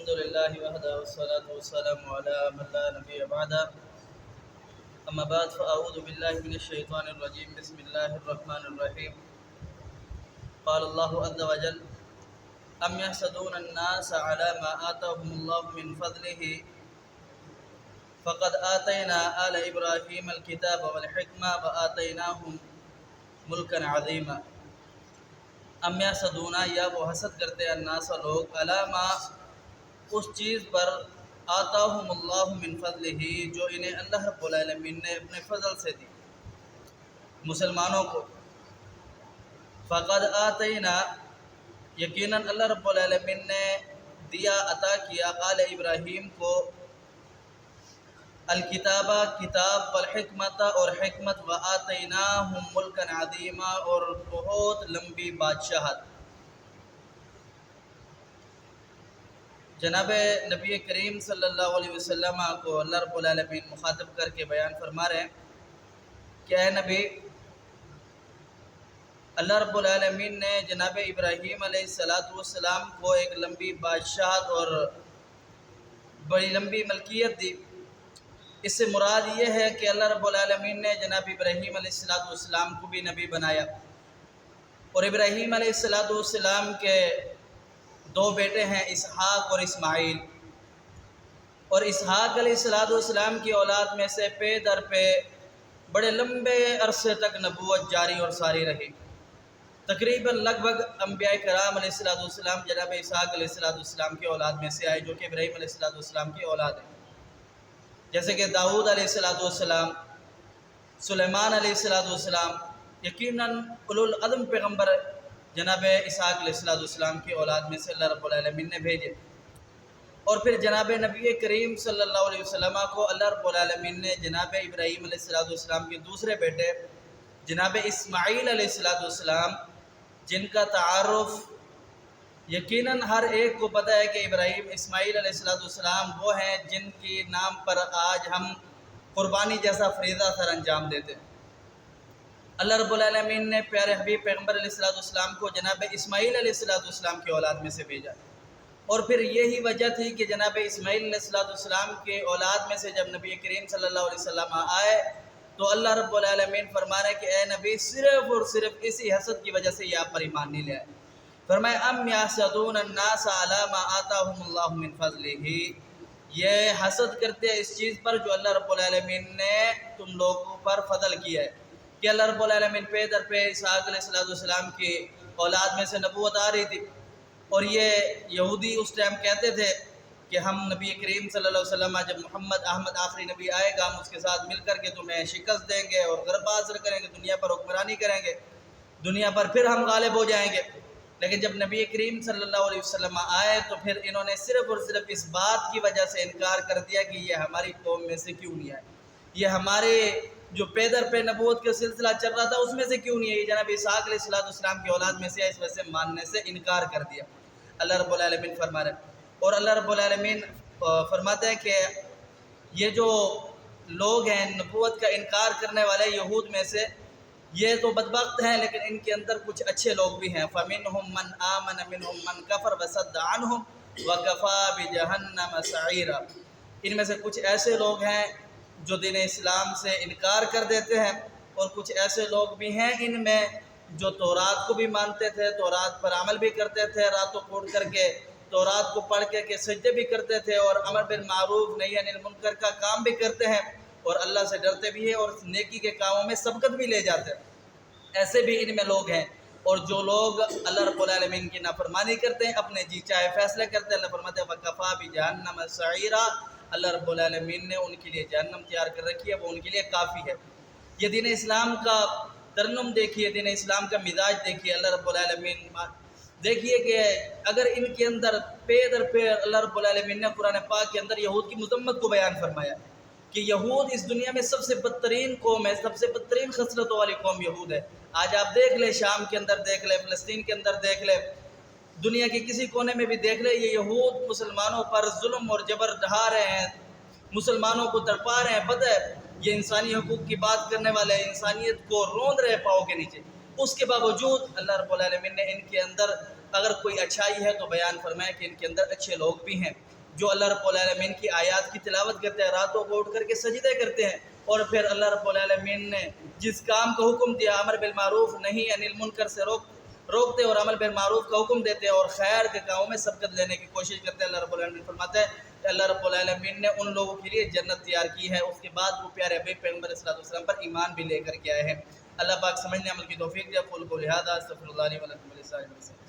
الحمد لله وحده والصلاة والسلام على من لا نبي بعده أما بعد فأعوذ بالله من الشيطان الرجيم بسم الله الرحمن الرحيم قال الله عز وجل أم يحسدون الناس على ما آتاهم الله من فضله فقد آتينا آل إبراهيم الكتاب والحكمة وآتيناهم ملكا عظيما ام یحسدون یا وہ حسد کرتے ہیں الناس لوگ علامہ اس چیز پر آتاہم اللہ من فضلہ جو انہیں اللہ رب العالمین نے اپنے فضل سے دی مسلمانوں کو فقد آتینا یقیناً اللہ رب العالمین نے دیا عطا کیا آل ابراہیم کو الکتابہ کتاب والحکمت اور حکمت وآتیناہم ملکا عظیما اور بہت لمبی بادشاہت۔ جناب نبی کریم صلی اللہ علیہ وسلم کو اللہ رب العالمین مخاطب کر کے بیان فرما رہے ہیں کہ اے نبی، اللہ رب العالمین نے جناب ابراہیم علیہ السلام کو ایک لمبی بادشاہت اور بڑی لمبی ملکیت دی۔ اس سے مراد یہ ہے کہ اللہ رب العالمین نے جناب ابراہیم علیہ السلام کو بھی نبی بنایا، اور ابراہیم علیہ السلام کے دو بیٹے ہیں اسحاق اور اسماعیل، اور اسحاق علیہ السلام کی اولاد میں سے پے در پے بڑے لمبے عرصے تک نبوت جاری اور ساری رہی۔ تقریباً لگ بھگ انبیاء کرام علیہ السلام جناب اسحاق علیہ السلام کی اولاد میں سے آئے، جو کہ ابراہیم علیہ السلام کی اولاد ہے، جیسے کہ داؤد علیہ السلام، سلیمان علیہ السلام، یقیناً اولو العزم پیغمبر جناب اسحاق علیہ السلام کی اولاد میں سے اللہ رب العالمین نے بھیجے۔ اور پھر جناب نبی کریم صلی اللہ علیہ وسلم کو اللہ رب العالمین نے جناب ابراہیم علیہ السلام کے دوسرے بیٹے جناب اسماعیل علیہ السلام، جن کا تعارف یقیناً ہر ایک کو پتہ ہے کہ ابراہیم اسماعیل علیہ السلام وہ ہیں جن کی نام پر آج ہم قربانی جیسا فریضہ سر انجام دیتے ہیں۔ اللہ رب العالمین نے پیارے حبیب پیغمبر علیہ السلام کو جناب اسماعیل علیہ السلام کی اولاد میں سے بھیجا، اور پھر یہی وجہ تھی کہ جناب اسماعیل علیہ السلام کے اولاد میں سے جب نبی کریم صلی اللہ علیہ وسلم آئے تو اللہ رب العالمین فرما رہے کہ اے نبی صرف اور صرف اسی حسد کی وجہ سے یہ آپ پر ایمان نہیں لے آئے۔ فرمایا ام یحسدون الناس علی ما آتاہم اللہ من فضلہ، یہ حسد کرتے ہیں اس چیز پر جو اللہ رب العالمین نے تم لوگوں پر فضل کیا ہے، کہ اللہ رب العالمین پے در پے اسحاق علیہ السلام کی اولاد میں سے نبوت آ رہی تھی، اور یہ یہودی اس ٹائم کہتے تھے کہ ہم نبی کریم صلی اللہ علیہ وسلم جب محمد احمد آخری نبی آئے گا ہم اس کے ساتھ مل کر کے تمہیں شکست دیں گے اور غلبہ حاصل کریں گے، دنیا پر حکمرانی کریں گے، دنیا پر پھر ہم غالب ہو جائیں گے۔ لیکن جب نبی کریم صلی اللہ علیہ وسلم آئے تو پھر انہوں نے صرف اور صرف اس بات کی وجہ سے انکار کر دیا کہ یہ ہماری قوم میں سے کیوں نہیں آئے، یہ ہمارے جو پے در پے نبوت کا سلسلہ چل رہا تھا اس میں سے کیوں نہیں ہے، یہ جناب اسحاق علیہ السلام کی اولاد میں سے ہے، اس وجہ سے ماننے سے انکار کر دیا۔ اللہ رب العالمین فرما رہے ہیں، اور اللہ رب العالمین فرماتے ہیں کہ یہ جو لوگ ہیں نبوت کا انکار کرنے والے یہود میں سے، یہ تو بدبخت ہیں لیکن ان کے اندر کچھ اچھے لوگ بھی ہیں۔ فَمِنْهُمْ مَنْ آمَنَ مِنْهُمْ مَنْ كَفَرَ وَصَدَّ عَنْهُمْ وَكَفَى بِجَهَنَّمَ سَعِيرًا، ان میں سے کچھ ایسے لوگ ہیں جو دین اسلام سے انکار کر دیتے ہیں، اور کچھ ایسے لوگ بھی ہیں ان میں جو تورات کو بھی مانتے تھے، تورات پر عمل بھی کرتے تھے، راتوں کو اٹھ کر کے تورات کو پڑھ کے سجدے بھی کرتے تھے، اور امر بالمعروف نہی عن المنکر کا کام بھی کرتے ہیں، اور اللہ سے ڈرتے بھی ہیں، اور نیکی کے کاموں میں سبقت بھی لے جاتے ہیں۔ ایسے بھی ان میں لوگ ہیں، اور جو لوگ اللہ رب العالمین کی نافرمانی کرتے ہیں، اپنے جی چاہے فیصلے کرتے ہیں، اللہ فرماتے ہیں وَكَفَى بِجَهَنَّمَ سَعِيرًا، اللہ رب العالمین نے ان کے لیے جہنم تیار کر رکھی ہے، وہ ان کے لیے کافی ہے۔ یہ دین اسلام کا ترنم دیکھیے، دین اسلام کا مزاج دیکھیے، اللہ رب العالمین دیکھیے کہ اگر ان کے اندر پے در پے اللہ رب العالمین نے قرآن پاک کے اندر یہود کی مذمت کو بیان فرمایا کہ یہود اس دنیا میں سب سے بدترین قوم ہے، سب سے بدترین خصلتوں والی قوم یہود ہے۔ آج آپ دیکھ لیں، شام کے اندر دیکھ لیں، فلسطین کے اندر دیکھ لیں، دنیا کے کسی کونے میں بھی دیکھ لیں، یہ یہود مسلمانوں پر ظلم اور جبر ڈھا رہے ہیں، مسلمانوں کو تڑپا رہے ہیں۔ پتہ ہے یہ انسانی حقوق کی بات کرنے والے انسانیت کو روند رہے پاؤں کے نیچے، اس کے باوجود اللہ رب العالمین نے ان کے اندر اگر کوئی اچھائی ہے تو بیان فرمایا کہ ان کے اندر اچھے لوگ بھی ہیں جو اللہ رب العالمین کی آیات کی تلاوت کرتے ہیں، راتوں کو اٹھ کر کے سجدے کرتے ہیں، اور پھر اللہ رب العالمین نے جس کام کا حکم دیا امر بالمعروف نہی عن المنکر سے روکتے اور عمل بالمعروف کا حکم دیتے اور خیر کے کاموں میں سبقت لینے کی کوشش کرتے ہیں۔ اللہ رب العالمین فرماتا ہے کہ اللہ رب العالمین نے ان لوگوں کے لیے جنت تیار کی ہے، اس کے بعد وہ پیارے حبیب پیغمبر صلی اللہ علیہ وسلم پر ایمان بھی لے کر کے آئے ہیں۔ اللہ پاک سمجھنے عمل کی توفیق دے۔ اقول قولی ھذا استغفر اللہ لی و لکم ولسائر المسلمین۔